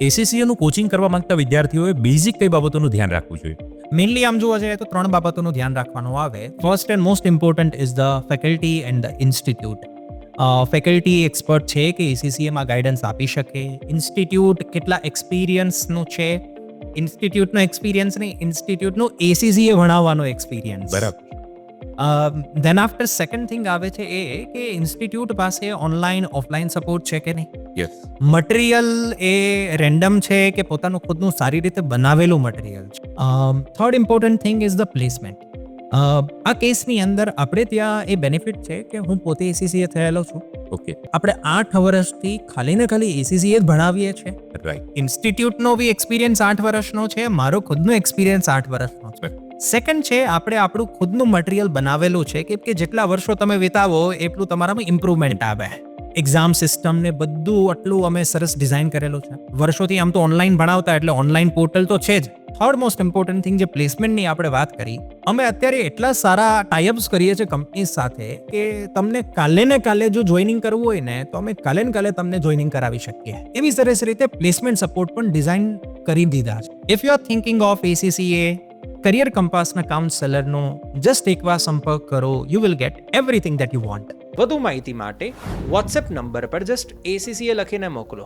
ACCA નું coaching કરવા માંગતા વિદ્યાર્થીઓએ બેઝિક કઈ બાબતોનું ધ્યાન રાખવું જોઈએ? મેઇનલી આમ જોવા જઈએ તો 3 બાબતોનું ધ્યાન રાખવાનું આવે. First and most important is the faculty and the institute. Faculty expert છે કે એસીસીએમાં ગાઈડન્સ આપી શકે. ઇન્સ્ટિટ્યૂટ કેટલા એક્સપિરિયન્સનું છે. ઇન્સ્ટિટ્યૂટનો એક્સપિરિયન્સ નહીં, ઇન્સ્ટિટ્યૂટનું એસીસીએ ભણાવવાનો એક્સપિરિયન્સ. બરાબર. ધેન આફ્ટર સેકન્ડ થિંગ આવે છે એ કે ઇન્સ્ટિટ્યૂટ પાસે ઓનલાઈન ઓફલાઈન સપોર્ટ છે કે નહીં. યસ. મટીરિયલ એ રેન્ડમ છે કે પોતાનું ખુદનું સારી રીતે બનાવેલું મટીરિયલ છે. Third important thing is the placement. આ કેસની અંદર આપણે ત્યાં એ બેનિફિટ છે કે હું પોતે એસીસીએ થયેલો છું. ઓકે. આપણે 8 વર્ષથી ખાલી ને ખાલી એસીસીએ જ ભણાવીએ છીએ. રાઈટ. ઇન્સ્ટિટ્યૂટનો બી એક્સપિરિયન્સ 8 વર્ષનો છે, મારો ખુદનો એક્સપિરિયન્સ 8 વર્ષનો છે. સેકન્ડ છે આપણે આપણું ખુદનું મટીરિયલ બનાવેલું છે કે જેટલા વર્ષો તમે વિતાવો એટલું તમારામાં ઇમ્પ્રુવમેન્ટ આવે. એક્ઝામ સિસ્ટમ ને બધું આટલું અમે સરસ ડિઝાઇન કરેલું છે. વર્ષોથી આમ તો ઓનલાઈન ભણાવતા એટલે ઓનલાઈન પોર્ટલ તો છે જ. થર્ડ મોસ્ટ ઇમ્પોર્ટન્ટ થિંગ જે પ્લેસમેન્ટની આપણે વાત કરી, અમે અત્યારે એટલા સારા ટાઈઅપ્સ કરીએ છીએ કંપની સાથે કે તમને કાલે ને કાલે જો જોઈનિંગ કરવું હોય ને તો અમે કાલે ને કાલે તમને જોઈનિંગ કરાવી શકીએ. એવી સરસ રીતે પ્લેસમેન્ટ સપોર્ટ પણ ડિઝાઇન કરી દીધા છે. If you are thinking of ACCA, career કંપાસના કાઉન્સેલરનો જસ્ટ એકવાર સંપર્ક કરો. You will get everything that you want. વધુ માહિતી માટે વોટ્સએપ નંબર પર જસ્ટ ACCA લખીને મોકલો.